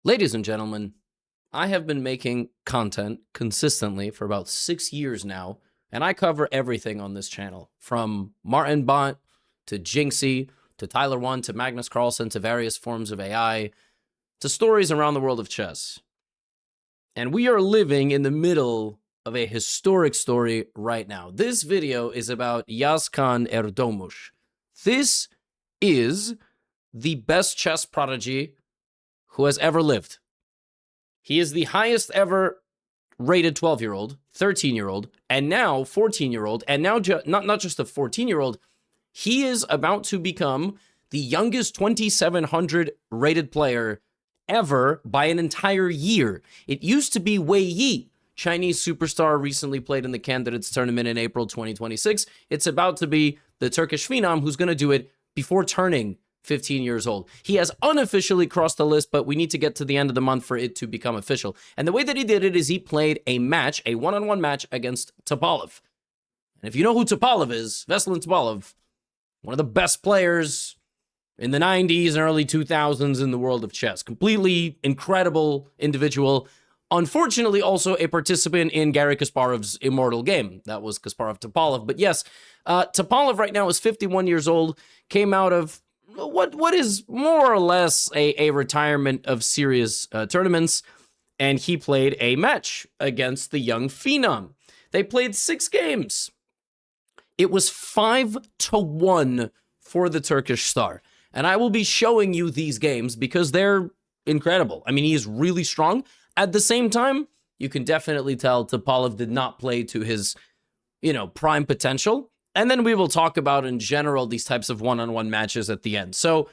Ladies and gentlemen, I have been making content consistently for about 6 years now, and I cover everything on this channel, from Martin Bot to Jinxie to Tyler One to Magnus Carlsen to various forms of AI to stories around the world of chess. And we are living in the middle of a historic story right now. This video is about Yazcan Erdomush. This is the best chess prodigy who has ever lived. He is the highest ever rated 12-year-old, 13-year-old, and now 14-year-old, and now not just a 14-year-old, he is about to become the youngest 2700 rated player ever by an entire year. It used to be Wei Yi, Chinese superstar, recently played in the Candidates Tournament in April 2026. It's about to be the Turkish phenom who's going to do it before turning 15 years old. He has unofficially crossed the list, but we need to get to the end of the month for it to become official. And the way that he did it is he played a match, a one-on-one match against Topalov. And if you know who Topalov is, Veselin Topalov, one of the best players in the 90s and early 2000s in the world of chess. Completely incredible individual. Unfortunately, also a participant in Garry Kasparov's immortal game. That was Kasparov-Topalov. But yes, Topalov right now is 51 years old, came out of what is more or less a retirement of serious tournaments, and he played a match against the young phenom. They played 6 games. It was 5-1 for the Turkish star. And I will be showing you these games because they're incredible. I mean, he is really strong. At the same time, you can definitely tell Topalov did not play to his, prime potential. And then we will talk about, in general, these types of one-on-one matches at the end. So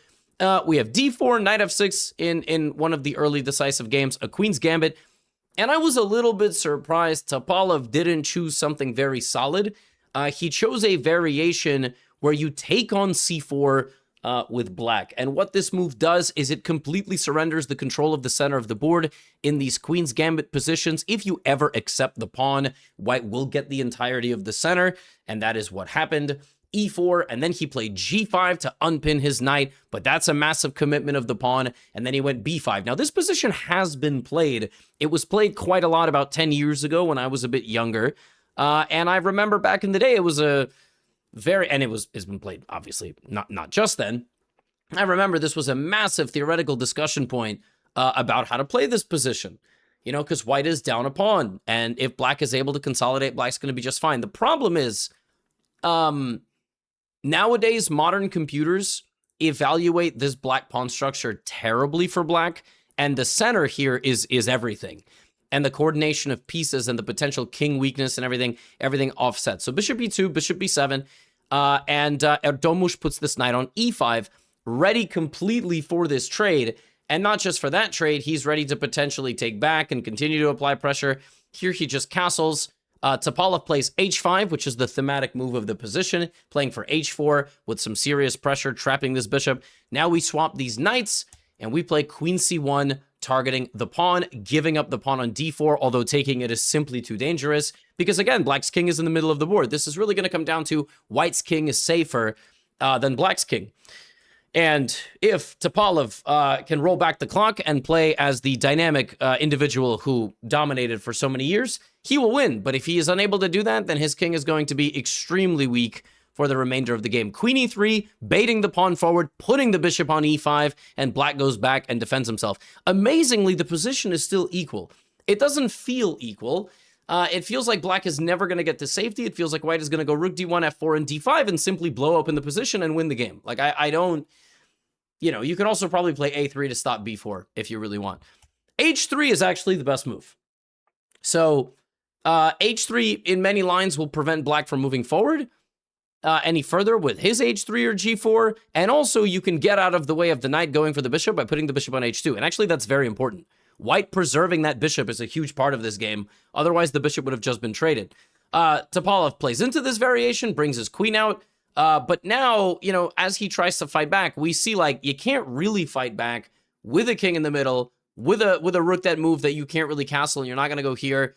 we have d4, knight f6 in one of the early decisive games, a queen's gambit. And I was a little bit surprised Topalov didn't choose something very solid. He chose a variation where you take on c4 with black. And what this move does is it completely surrenders the control of the center of the board in these queen's gambit positions. If you ever accept the pawn, white will get the entirety of the center, and that is what happened. e4, and then he played g5 to unpin his knight, but that's a massive commitment of the pawn, and then he went b5. Now, this position has been played. It was played quite a lot about 10 years ago when I was a bit younger, and I remember back in the day, it was a and it's been played, obviously, not just then. I remember this was a massive theoretical discussion point about how to play this position, because white is down a pawn, and if black is able to consolidate, black's going to be just fine. The problem is, nowadays, modern computers evaluate this black pawn structure terribly for black, and the center here is everything. And the coordination of pieces and the potential king weakness and everything offsets. So bishop e2, bishop b7, and Erdomush puts this knight on e5, ready completely for this trade. And not just for that trade, he's ready to potentially take back and continue to apply pressure. Here he just castles. Topalov plays h5, which is the thematic move of the position, playing for h4 with some serious pressure, trapping this bishop. Now we swap these knights, and we play queen c1, targeting the pawn, giving up the pawn on d4, although taking it is simply too dangerous, because again, black's king is in the middle of the board. This is really going to come down to white's king is safer than black's king. And if Topalov can roll back the clock and play as the dynamic individual who dominated for so many years, he will win. But if he is unable to do that, then his king is going to be extremely weak for the remainder of the game. Queen e3, baiting the pawn forward, putting the bishop on e5, and black goes back and defends himself. Amazingly, the position is still equal. It doesn't feel equal. It feels like black is never going to get to safety. It feels like white is going to go rook d1, f4, and d5, and simply blow open the position and win the game. Like, I don't... you can also probably play a3 to stop b4 if you really want. h3 is actually the best move. So, h3 in many lines will prevent black from moving forward any further with his h3 or g4, and also you can get out of the way of the knight going for the bishop by putting the bishop on h2, and actually that's very important. White preserving that bishop is a huge part of this game, otherwise the bishop would have just been traded. Topalov plays into this variation, brings his queen out, but now, as he tries to fight back, we see, like, you can't really fight back with a king in the middle, with a rook that move that you can't really castle, and you're not going to go here,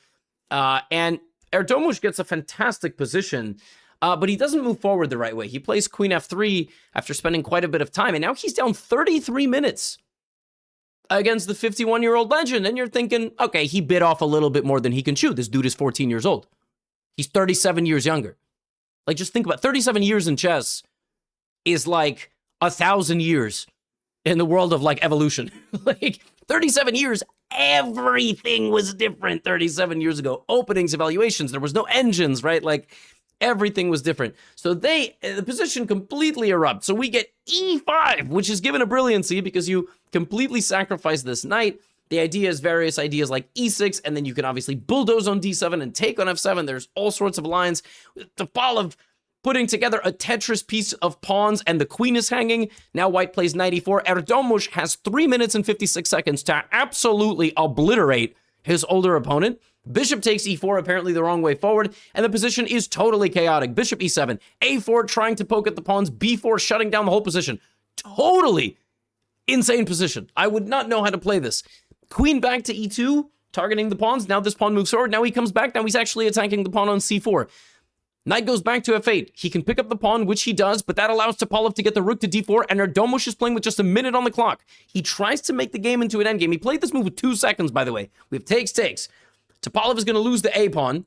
and Erdomush gets a fantastic position. But he doesn't move forward the right way. He plays queen f3 after spending quite a bit of time, and now he's down 33 minutes. against the 51-year-old legend. And you're thinking, okay, he bit off a little bit more than he can chew. This dude is 14 years old. He's 37 years younger. Like, just think about 37 years in chess is like 1,000 years in the world of like evolution. Like 37 years, everything was different 37 years ago. Openings, evaluations, there was no engines, right? Like everything was different. So the position completely erupts. So we get E5, which is given a brilliancy because you completely sacrifice this knight. The idea is various ideas like E6, and then you can obviously bulldoze on D7 and take on F7. There's all sorts of lines. Topalov putting together a Tetris piece of pawns, and the queen is hanging. Now white plays knight E4. Erdomush has 3 minutes and 56 seconds to absolutely obliterate his older opponent. Bishop takes E4, apparently the wrong way forward, and the position is totally chaotic. Bishop E7, A4 trying to poke at the pawns, B4 shutting down the whole position. Totally insane position. I would not know how to play this. Queen back to E2, targeting the pawns. Now this pawn moves forward. Now he comes back. Now he's actually attacking the pawn on C4. Knight goes back to F8. He can pick up the pawn, which he does, but that allows Topalov to get the rook to D4, and Erdomush is playing with just a minute on the clock. He tries to make the game into an endgame. He played this move with 2 seconds, by the way. We have takes. Topalov is going to lose the A pawn,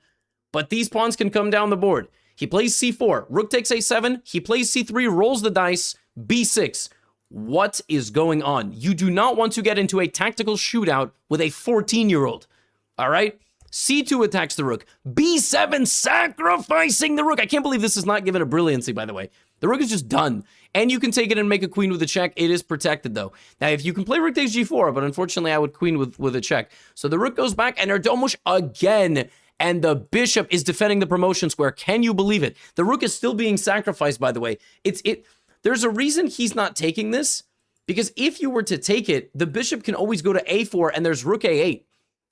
but these pawns can come down the board. He plays C4. Rook takes A7. He plays C3, rolls the dice, B6. What is going on? You do not want to get into a tactical shootout with a 14-year-old. All right? C2 attacks the rook. B7 sacrificing the rook. I can't believe this is not given a brilliancy, by the way. The rook is just done. And you can take it and make a queen with a check. It is protected, though. Now, if you can play rook takes G4, but unfortunately, I would queen with a check. So the rook goes back, and Erdomush again. And the bishop is defending the promotion square. Can you believe it? The rook is still being sacrificed, by the way. There's a reason he's not taking this, because if you were to take it, the bishop can always go to A4, and there's rook A8.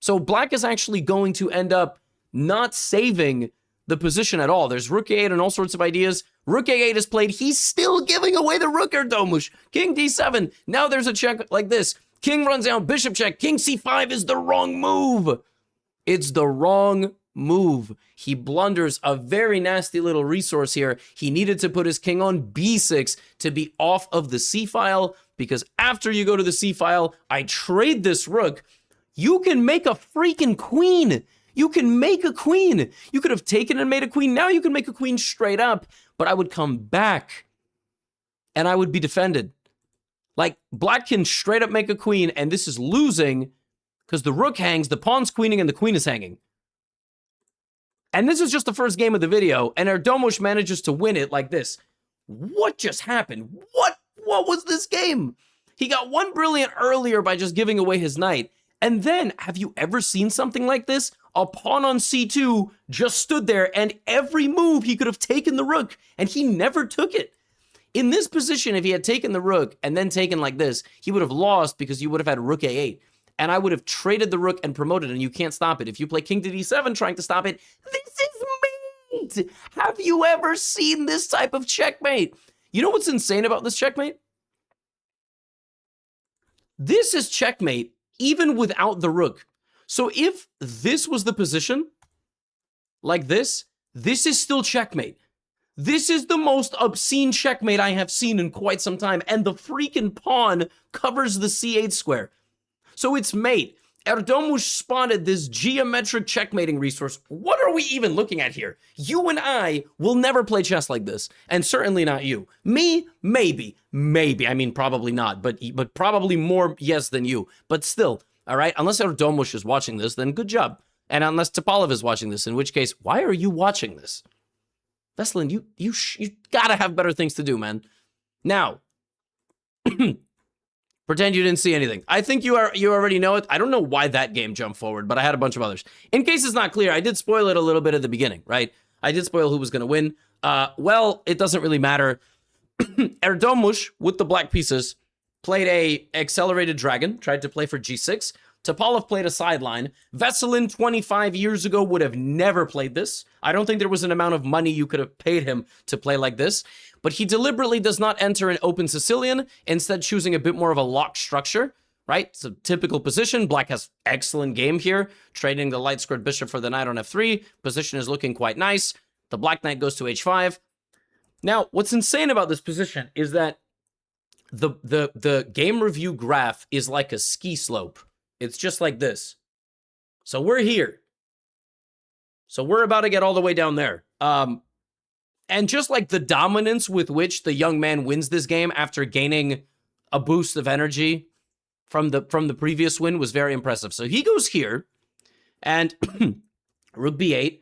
So black is actually going to end up not saving the position at all. There's rook A8 and all sorts of ideas. Rook A8 is played. He's still giving away the rook, Erdomush. King D7. Now there's a check like this. King runs out, bishop check. King C5 is the wrong move. It's the wrong move. He blunders a very nasty little resource here. He needed to put his king on B6 to be off of the C file, because after you go to the C file, I trade this rook. You can make a freaking queen. You can make a queen. You could have taken and made a queen. Now you can make a queen straight up, but I would come back and I would be defended. Like, black can straight up make a queen, and this is losing because the rook hangs, the pawn's queening, and the queen is hanging. And this is just the first game of the video, and Erdomush manages to win it like this. What just happened? What was this game? He got one brilliant earlier by just giving away his knight. And then, have you ever seen something like this? A pawn on C2 just stood there, and every move he could have taken the rook, and he never took it. In this position, if he had taken the rook and then taken like this, he would have lost because you would have had rook A8. And I would have traded the rook and promoted, and you can't stop it. If you play king to D7 trying to stop it, this is mate! Have you ever seen this type of checkmate? You know what's insane about this checkmate? This is checkmate even without the rook. So if this was the position, like this is still checkmate. This is the most obscene checkmate I have seen in quite some time, and the freaking pawn covers the C8 square. So it's mate. Erdomush spotted this geometric checkmating resource. What are we even looking at here? You and I will never play chess like this, and certainly not you. Me, maybe. I mean, probably not, but probably more yes than you. But still, all right? Unless Erdomush is watching this, then good job. And unless Topalov is watching this, in which case, why are you watching this? Veselin, you gotta have better things to do, man. Now, pretend you didn't see anything. I think you already know it. I don't know why that game jumped forward, but I had a bunch of others. In case it's not clear, I did spoil it a little bit at the beginning, right? I did spoil who was going to win. Well, it doesn't really matter. Erdomush, with the black pieces, played a accelerated dragon, tried to play for G6. Topalov played a sideline. Veselin 25 years ago would have never played this. I don't think there was an amount of money you could have paid him to play like this. But he deliberately does not enter an open Sicilian, instead choosing a bit more of a locked structure, right? It's a typical position. Black has excellent game here, trading the light squared bishop for the knight on F3. Position is looking quite nice. The black knight goes to H5. Now, what's insane about this position is that the game review graph is like a ski slope. It's just like this. So we're here. So we're about to get all the way down there. And just like the dominance with which the young man wins this game after gaining a boost of energy from the previous win was very impressive. So he goes here, and rook b8,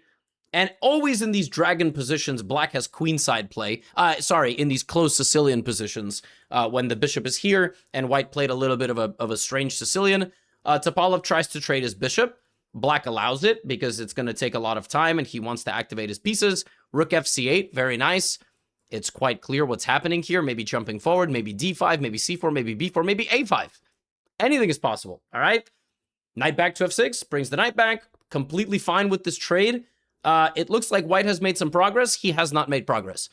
and always in these dragon positions, black has queenside play. In these closed Sicilian positions, when the bishop is here, and white played a little bit of a strange Sicilian. Topalov tries to trade his bishop. Black allows it because it's going to take a lot of time, and he wants to activate his pieces. Rook fc8, very nice. It's quite clear what's happening here. Maybe jumping forward, maybe d5, maybe c4, maybe b4, maybe a5. Anything is possible, all right? Knight back to f6, brings the knight back. Completely fine with this trade. It looks like white has made some progress. He has not made progress.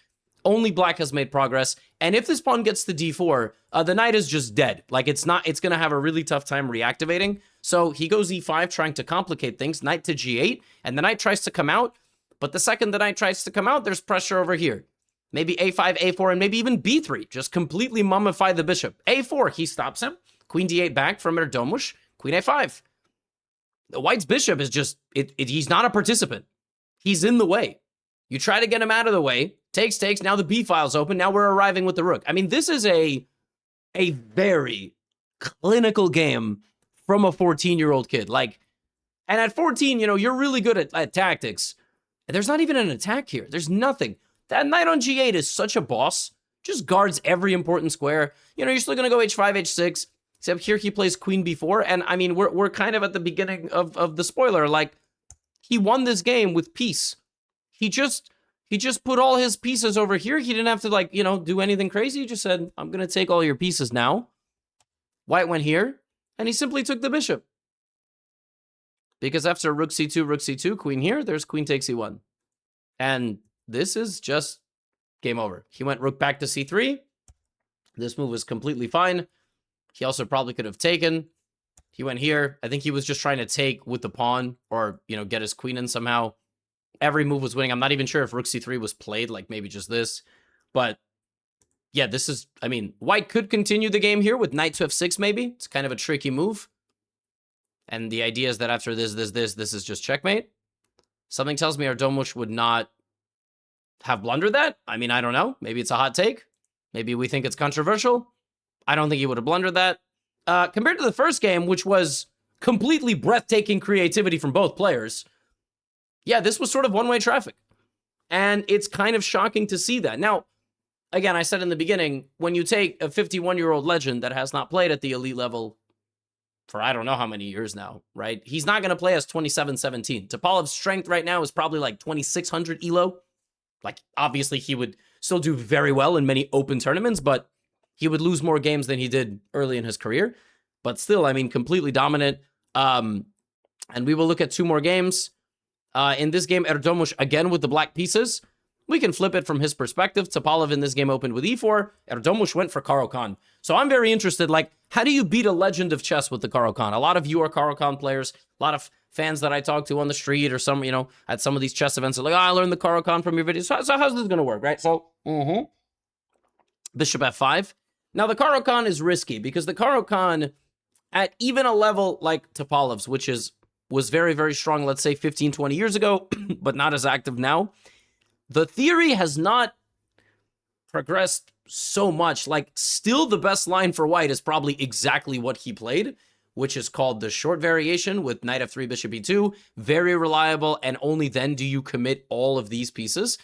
Only black has made progress. And if this pawn gets to d4, the knight is just dead. Like, it's going to have a really tough time reactivating. So he goes e5, trying to complicate things. Knight to g8, and the knight tries to come out. But the second the knight tries to come out, there's pressure over here. Maybe a5, a4, and maybe even b3. Just completely mummify the bishop. a4, he stops him. Queen d8 back from Erdomush. Queen a5. The white's bishop is just, he's not a participant. He's in the way. You try to get him out of the way. Takes. Now the b file's open. Now we're arriving with the rook. I mean, this is a very clinical game from a 14-year-old kid. Like, and at 14, you're really good at tactics. There's not even an attack here. There's nothing. That knight on g8 is such a boss. Just guards every important square. You're still going to go h5, h6. Except here he plays queen b4. And, I mean, we're kind of at the beginning of the spoiler. Like, he won this game with peace. He just put all his pieces over here. He didn't have to, do anything crazy. He just said, I'm going to take all your pieces now. White went here, and he simply took the bishop. Because after rook c2, queen here, there's queen takes e1. And this is just game over. He went rook back to c3. This move was completely fine. He also probably could have taken. He went here. I think he was just trying to take with the pawn or, get his queen in somehow. Every move was winning. I'm not even sure if rook c3 was played, like maybe just this. But yeah, this is, white could continue the game here with knight to f6 maybe. It's kind of a tricky move. And the idea is that after this is just checkmate. Something tells me Erdomush would not have blundered that. I don't know. Maybe it's a hot take. Maybe we think it's controversial. I don't think he would have blundered that. Compared to the first game, which was completely breathtaking creativity from both players, yeah, this was sort of one-way traffic. And it's kind of shocking to see that. Now, again, I said in the beginning, when you take a 51-year-old legend that has not played at the elite level for I don't know how many years now, right? He's not going to play as 27-17. Topalov's strength right now is probably like 2,600 elo. Like, obviously, he would still do very well in many open tournaments, but he would lose more games than he did early in his career. But still, completely dominant. And we will look at two more games. In this game, Erdomush again with the black pieces. We can flip it from his perspective. Topalov in this game opened with e4. Erdomush went for Caro-Kann. So I'm very interested, how do you beat a legend of chess with the Caro-Kann? A lot of you are Caro-Kann players. A lot of fans that I talk to on the street or some, at some of these chess events are like, I learned the Caro-Kann from your videos. So how's this going to work, right? So, Bishop f5. Now, the Caro-Kann is risky because the Caro-Kann, at even a level like Topalov's, which was very, very strong, let's say 15, 20 years ago, but not as active now, the theory has not progressed so much. Still the best line for white is probably exactly what he played, which is called the short variation with knight f3, bishop e2. Very reliable, and only then do you commit all of these pieces.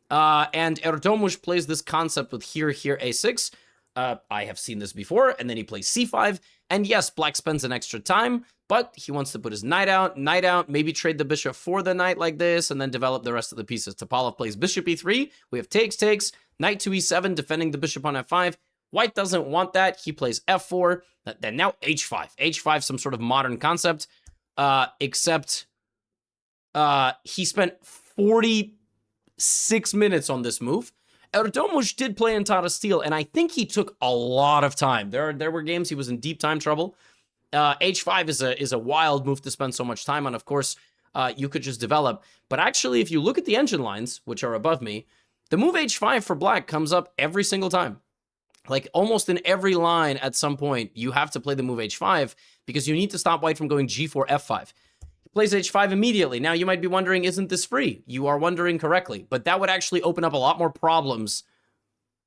And Erdomush plays this concept with here, a6. I have seen this before, and then he plays c5. And yes, black spends an extra time, but he wants to put his knight out, maybe trade the bishop for the knight like this, and then develop the rest of the pieces. Topalov plays bishop e3. We have takes, knight to e7, defending the bishop on f5. White doesn't want that. He plays f4, then now h5. h5, some sort of modern concept, except he spent 46 minutes on this move. Erdomush did play in Tata Steel, and I think he took a lot of time. There were games he was in deep time trouble. H5 is a wild move to spend so much time on. Of course, you could just develop. But actually, if you look at the engine lines, which are above me, the move h5 for black comes up every single time. Like almost in every line at some point, you have to play the move h5 because you need to stop white from going g4, f5. He plays h5 immediately. Now you might be wondering, isn't this free? You are wondering correctly, but that would actually open up a lot more problems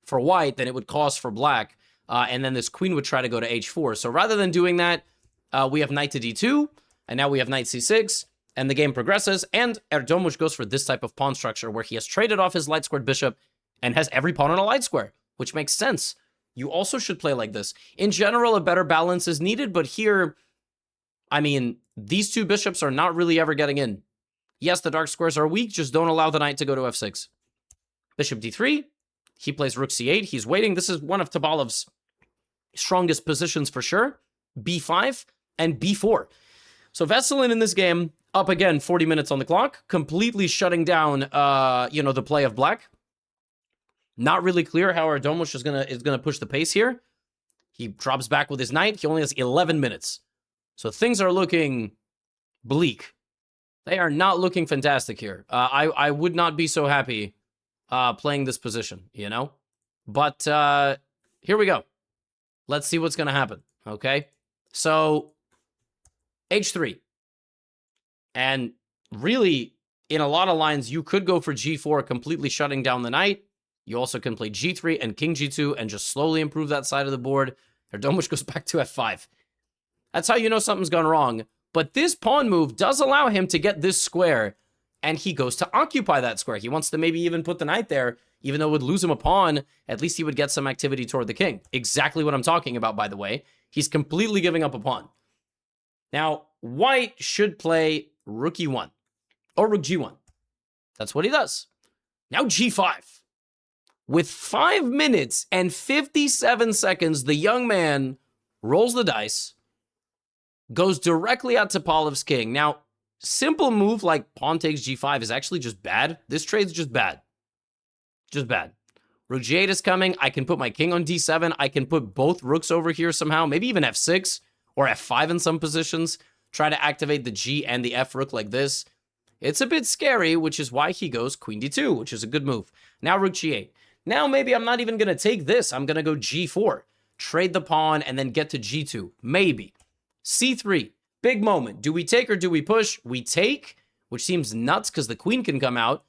for white than it would cause for black. And then this queen would try to go to h4. So rather than doing that, we have knight to d2, and now we have knight c6, and the game progresses, and Erdoğan goes for this type of pawn structure where he has traded off his light squared bishop and has every pawn on a light square, which makes sense. You also should play like this. In general, a better balance is needed, but here, I mean, these two bishops are not really ever getting in. Yes, the dark squares are weak, just don't allow the knight to go to f6. Bishop d3, he plays rook c8, he's waiting. This is one of Topalov's strongest positions for sure. b5 and b4. So Veselin in this game, up again, 40 minutes on the clock, completely shutting down, the play of black. Not really clear how Erdoğan is gonna push the pace here. He drops back with his knight. He only has 11 minutes. So things are looking bleak. They are not looking fantastic here. I would not be so happy playing this position, you know? But here we go. Let's see what's gonna happen, okay? So h3. And really, in a lot of lines, you could go for g4, completely shutting down the knight. You also can play g3 and king g2 and just slowly improve that side of the board. Erdoğan goes back to f5. That's how you know something's gone wrong. But this pawn move does allow him to get this square, and he goes to occupy that square. He wants to maybe even put the knight there, even though it would lose him a pawn. At least he would get some activity toward the king. Exactly what I'm talking about, by the way. He's completely giving up a pawn. Now, white should play rook e1 or rook g1. That's what he does. Now g5. With 5 minutes and 57 seconds, the young man rolls the dice, goes directly at Topalov's king. Now, simple move like pawn takes g5 is actually just bad. This trade's just bad. Just bad. Rook g8 is coming. I can put my king on d7. I can put both rooks over here somehow. Maybe even f6 or f5 in some positions. Try to activate the g and the f rook like this. It's a bit scary, which is why he goes queen d2, which is a good move. Now rook g8. Now maybe I'm not even going to take this. I'm going to go g4. Trade the pawn and then get to g2. Maybe. c3. Big moment. Do we take or do we push? We take, which seems nuts because the queen can come out.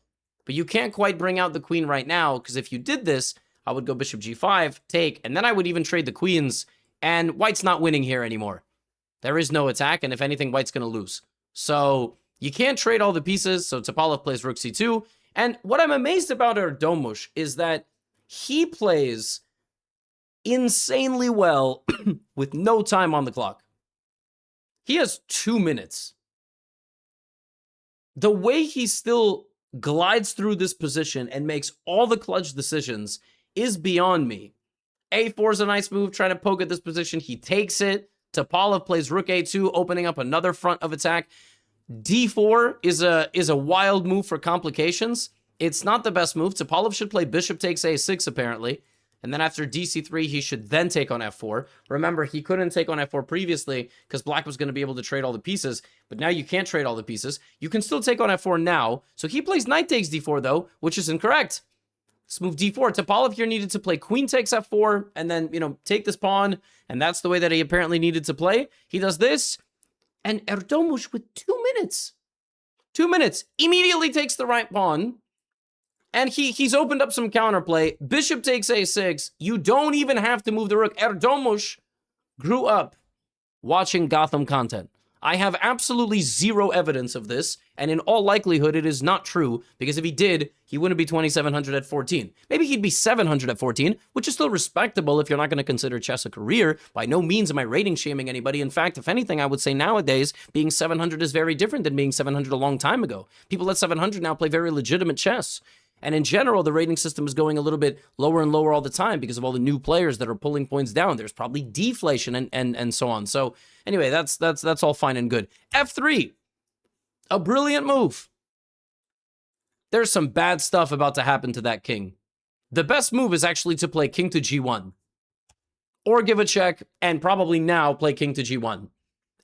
But you can't quite bring out the queen right now because if you did this, I would go bishop g5, take, and then I would even trade the queens. And white's not winning here anymore. There is no attack, and if anything, white's going to lose. So you can't trade all the pieces, so Topalov plays rook c2. And what I'm amazed about Erdoğan is that he plays insanely well with no time on the clock. He has 2 minutes. The way he still glides through this position and makes all the clutch decisions is beyond me. a4 is a nice move, trying to poke at this position. He takes it. Topalov plays rook a2, opening up another front of attack. d4 is a wild move for complications. It's not the best move. Topalov should play bishop takes a6, apparently. And then after dc3, he should then take on f4. Remember, he couldn't take on f4 previously because black was going to be able to trade all the pieces. But now you can't trade all the pieces. You can still take on f4 now. So he plays knight takes d4, though, which is incorrect. Let's move d4. Topalov here needed to play queen takes f4 and then, take this pawn. And that's the way that he apparently needed to play. He does this. And Erdoğan with 2 minutes. 2 minutes. Immediately takes the right pawn. And he's opened up some counterplay. Bishop takes a6. You don't even have to move the rook. Erdoğan grew up watching Gotham content. I have absolutely zero evidence of this, and in all likelihood, it is not true, because if he did, he wouldn't be 2,700 at 14. Maybe he'd be 700 at 14, which is still respectable if you're not going to consider chess a career. By no means am I rating shaming anybody. In fact, if anything, I would say nowadays, being 700 is very different than being 700 a long time ago. People at 700 now play very legitimate chess. And in general, the rating system is going a little bit lower and lower all the time because of all the new players that are pulling points down. There's probably deflation and so on. So anyway, that's all fine and good. F3, a brilliant move. There's some bad stuff about to happen to that king. The best move is actually to play king to g1. Or give a check and probably now play king to g1.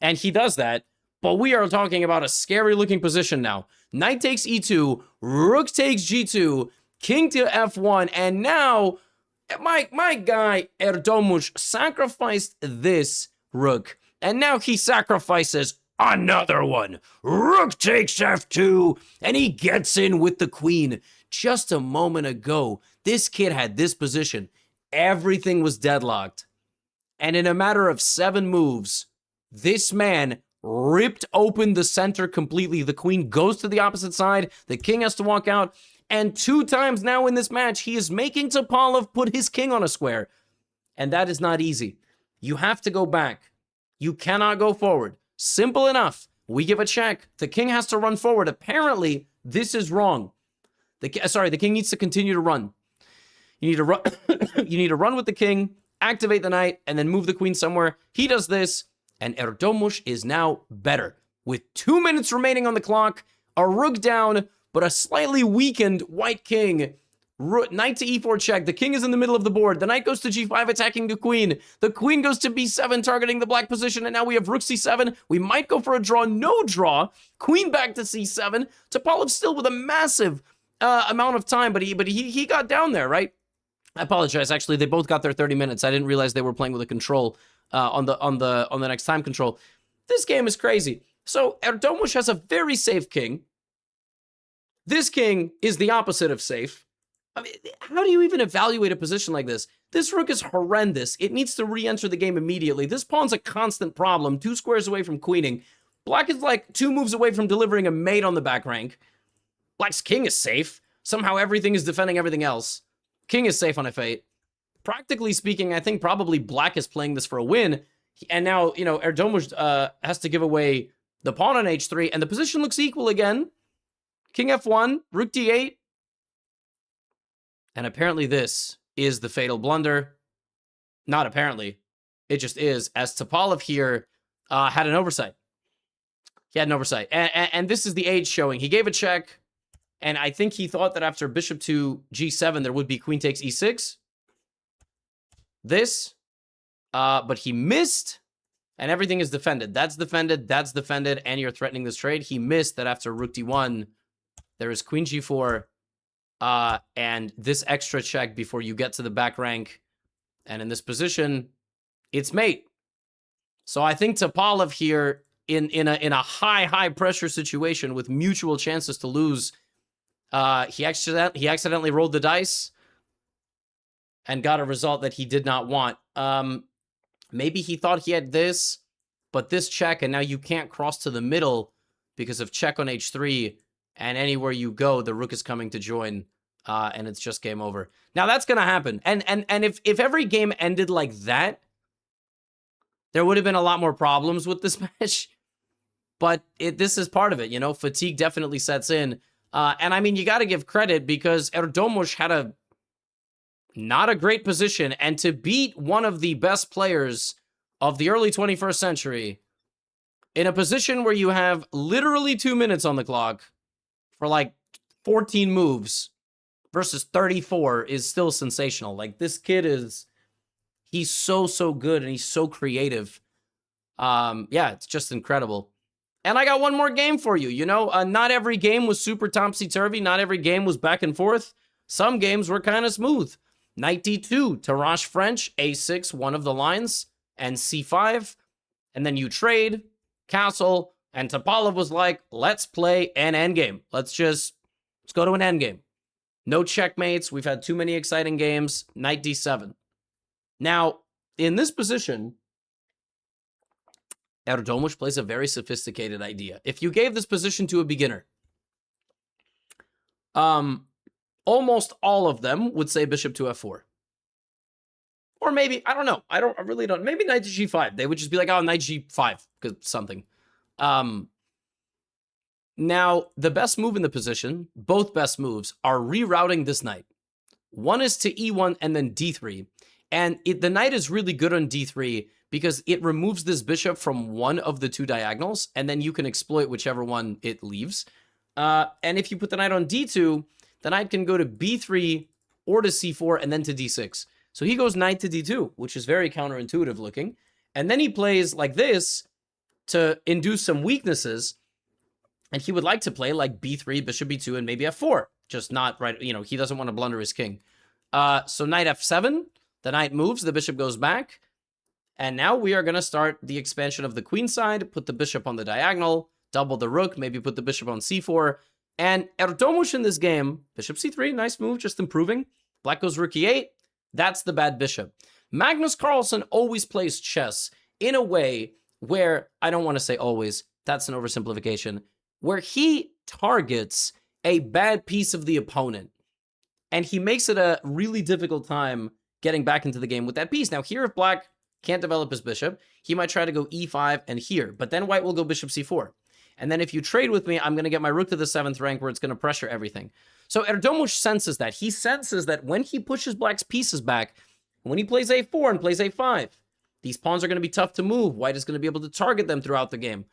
And he does that. But we are talking about a scary looking position now. Knight takes e2, rook takes g2, king to f1, and now My guy Erdomush sacrificed this rook, and now he sacrifices another one. Rook takes f2, and he gets in with the queen. Just a moment ago, this kid had this position. Everything was deadlocked. And in a matter of 7 moves, this man ripped open the center completely. The queen goes to the opposite side. The king has to walk out. And 2 times now in this match, he is making Topalov put his king on a square. And that is not easy. You have to go back. You cannot go forward. Simple enough. We give a check. The king has to run forward. Apparently, this is wrong. The king needs to continue to run. You need to run. You need to run with the king, activate the knight, and then move the queen somewhere. He does this, and Erdomush is now better. With 2 minutes remaining on the clock, a rook down, but a slightly weakened white king. Knight to e4 check. The king is in the middle of the board. The knight goes to g5, attacking the queen. The queen goes to b7, targeting the black position, and now we have rook c7. We might go for a draw. No draw. Queen back to c7. Topalov still with a massive amount of time, but he got down there, right? I apologize. Actually, they both got their 30 minutes. I didn't realize they were playing with a control on the next time control. This game is crazy. So Erdomush has a very safe king. This king is the opposite of safe. I mean, how do you even evaluate a position like this? This rook is horrendous. It needs to re-enter the game immediately. This pawn's a constant problem. 2 squares away from queening. Black is like 2 moves away from delivering a mate on the back rank. Black's king is safe. Somehow everything is defending everything else. King is safe on f8. Practically speaking, I think probably black is playing this for a win. And now, you know, Erdomush has to give away the pawn on h3, and the position looks equal again. King f1, rook d8. And apparently this is the fatal blunder. Not apparently. It just is, as Topalov here had an oversight. He had an oversight. And this is the age showing. He gave a check, and I think he thought that after bishop to g7, there would be queen takes e6. This. But he missed, and everything is defended. That's defended, and you're threatening this trade. He missed that after rook d1, there is queen g4, and this extra check before you get to the back rank. And in this position, it's mate. So I think Topalov here, in a high pressure situation with mutual chances to lose, he accidentally rolled the dice and got a result that he did not want. Maybe he thought he had this, but this check, and now you can't cross to the middle because of check on h3, and anywhere you go, the rook is coming to join, and it's just game over. Now, that's going to happen. And if every game ended like that, there would have been a lot more problems with this match. But this is part of it, you know? Fatigue definitely sets in. And, I mean, you got to give credit because Erdomush had not a great position, and to beat one of the best players of the early 21st century in a position where you have literally 2 minutes on the clock for like 14 moves versus 34 is still sensational. Like, this kid he's so good, and he's so creative. Yeah, it's just incredible. And I got one more game for you. You know, not every game was super topsy-turvy. Not every game was back and forth. Some games were kind of smooth. Knight d2, Tarrasch French, a6, one of the lines, and c5. And then you trade, castle, and Topalov was like, let's play an endgame. Let's go to an endgame. No checkmates. We've had too many exciting games. Knight d7. Now, in this position, Erdomush plays a very sophisticated idea. If you gave this position to a beginner, almost all of them would say bishop to f4. Or maybe, I don't know. I really don't. Maybe knight to g5. They would just be like, oh, knight g5, because something. Now, the best move in the position, both best moves, are rerouting this knight. One is to e1 and then d3. And the knight is really good on d3 because it removes this bishop from one of the 2 diagonals, and then you can exploit whichever one it leaves. And if you put the knight on d2, the knight can go to b3 or to c4 and then to d6. So he goes knight to d2, which is very counterintuitive looking. And then he plays like this to induce some weaknesses. And he would like to play like b3, bishop b2, and maybe f4. Just not right. You know, he doesn't want to blunder his king. So knight f7, the knight moves, the bishop goes back. And now we are going to start the expansion of the queen side, put the bishop on the diagonal, double the rook, maybe put the bishop on c4. And Erdomush in this game, bishop c3, nice move, just improving. Black goes rook e8, that's the bad bishop. Magnus Carlsen always plays chess in a way where, I don't want to say always, that's an oversimplification, where he targets a bad piece of the opponent. And he makes it a really difficult time getting back into the game with that piece. Now here, if Black can't develop his bishop, he might try to go e5 and here, but then White will go bishop c4. And then if you trade with me, I'm going to get my rook to the 7th rank where it's going to pressure everything. So Erdomush senses that. He senses that when he pushes Black's pieces back, when he plays a4 and plays a5, these pawns are going to be tough to move. White is going to be able to target them throughout the game.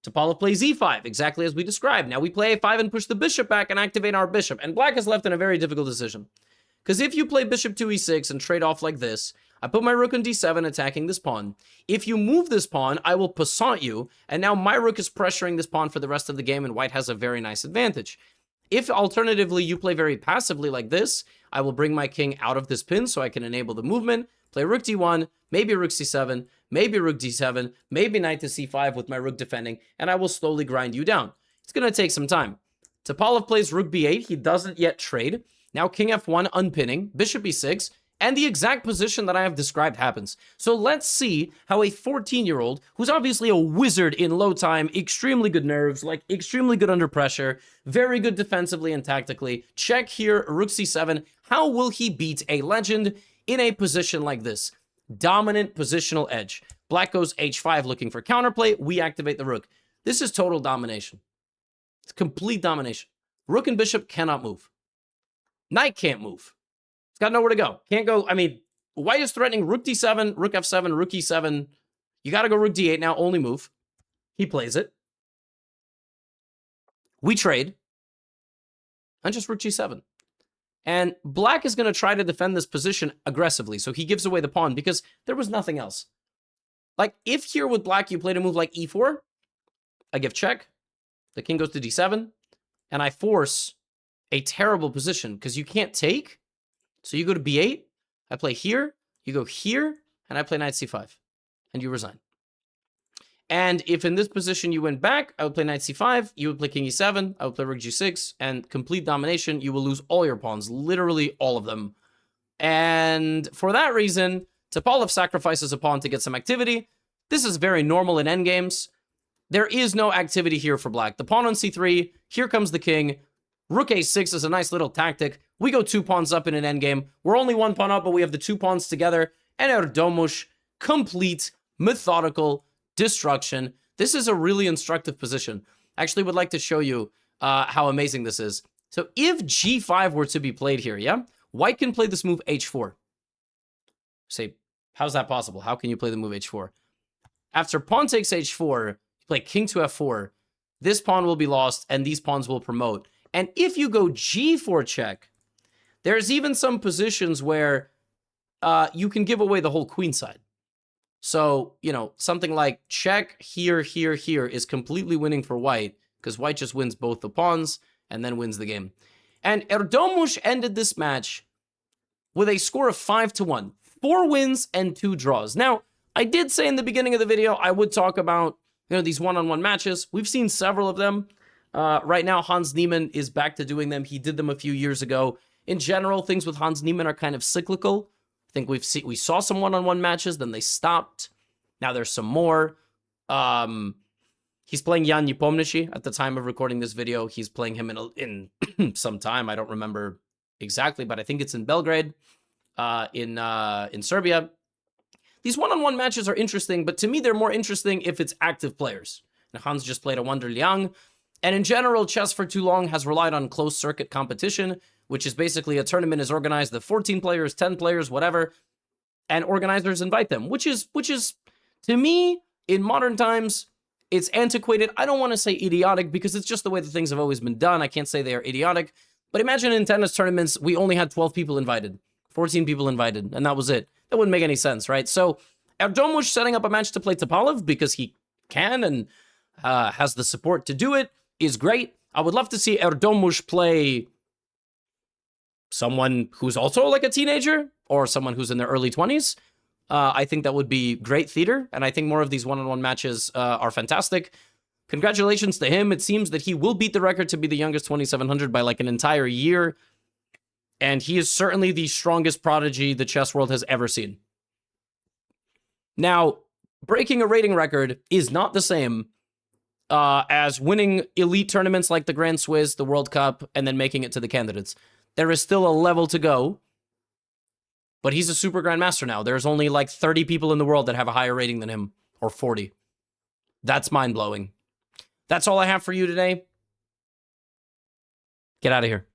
Topalov plays e5, exactly as we described. Now we play a5 and push the bishop back and activate our bishop. And Black is left in a very difficult decision. Because if you play bishop to e6 and trade off like this, I put my rook on d7 attacking this pawn. If you move this pawn, I will passant you, and now my rook is pressuring this pawn for the rest of the game, and White has a very nice advantage. If alternatively you play very passively like this, I will bring my king out of this pin so I can enable the movement, play rook d1, maybe rook c7, maybe rook d7, maybe knight to c5 with my rook defending, and I will slowly grind you down. It's going to take some time. Topalov plays rook b8, he doesn't yet trade. Now king f1 unpinning, bishop e6, and the exact position that I have described happens. So let's see how a 14-year-old, who's obviously a wizard in low time, extremely good nerves, like extremely good under pressure, very good defensively and tactically, check here, rook c7, how will he beat a legend in a position like this? Dominant positional edge. Black goes h5 looking for counterplay, we activate the rook. This is total domination. It's complete domination. Rook and bishop cannot move. Knight can't move. It's got nowhere to go. Can't go. I mean, White is threatening rook d7, rook f7, rook e7. You got to go rook d8 now, only move. He plays it. We trade. And just rook g7. And Black is going to try to defend this position aggressively. So he gives away the pawn because there was nothing else. Like, if here with Black you played a move like e4, I give check. The king goes to d7. And I force a terrible position because you can't take. So you go to b8, I play here, you go here, and I play knight c5, and you resign. And if in this position you went back, I would play knight c5, you would play king e7, I would play rook g6, and complete domination, you will lose all your pawns, literally all of them. And for that reason, Topalov sacrifices a pawn to get some activity. This is very normal in endgames. There is no activity here for Black. The pawn on c3, here comes the king. Rook a6 is a nice little tactic. We go 2 pawns up in an endgame. We're only 1 pawn up, but we have the 2 pawns together. And Erdomush, complete, methodical destruction. This is a really instructive position. I actually would like to show you how amazing this is. So if g5 were to be played here, yeah? White can play this move h4. Say, how's that possible? How can you play the move h4? After pawn takes h4, you play king to f4. This pawn will be lost, and these pawns will promote. And if you go g4 check, there's even some positions where you can give away the whole queen side. So, you know, something like check here, here, here is completely winning for White because White just wins both the pawns and then wins the game. And Erdomush ended this match with a score of 5-1, 4 wins and 2 draws. Now, I did say in the beginning of the video I would talk about, you know, these one-on-one matches. We've seen several of them. Right now, Hans Niemann is back to doing them. He did them a few years ago. In general, things with Hans Niemann are kind of cyclical. I think we saw some one-on-one matches, then they stopped. Now there's some more. He's playing Jan Nepomniachtchi at the time of recording this video. He's playing him in some time. I don't remember exactly, but I think it's in Belgrade, in Serbia. These one-on-one matches are interesting, but to me, they're more interesting if it's active players. And Hans just played a Wander Liang. And in general, chess for too long has relied on closed circuit competition, which is basically a tournament is organized of 14 players, 10 players, whatever, and organizers invite them, which is, to me, in modern times, it's antiquated. I don't want to say idiotic because it's just the way that things have always been done. I can't say they are idiotic, but imagine in tennis tournaments, we only had 12 people invited, 14 people invited, and that was it. That wouldn't make any sense, right? So Erdomush setting up a match to play Topalov because he can and has the support to do it is great. I would love to see Erdomush play someone who's also like a teenager or someone who's in their early 20s, I think that would be great theater. And I think more of these one-on-one matches are fantastic. Congratulations to him. It seems that he will beat the record to be the youngest 2700 by like an entire year. And he is certainly the strongest prodigy the chess world has ever seen. Now, breaking a rating record is not the same as winning elite tournaments like the Grand Swiss, the World Cup, and then making it to the candidates. There is still a level to go, but he's a super grandmaster now. There's only like 30 people in the world that have a higher rating than him, or 40. That's mind-blowing. That's all I have for you today. Get out of here.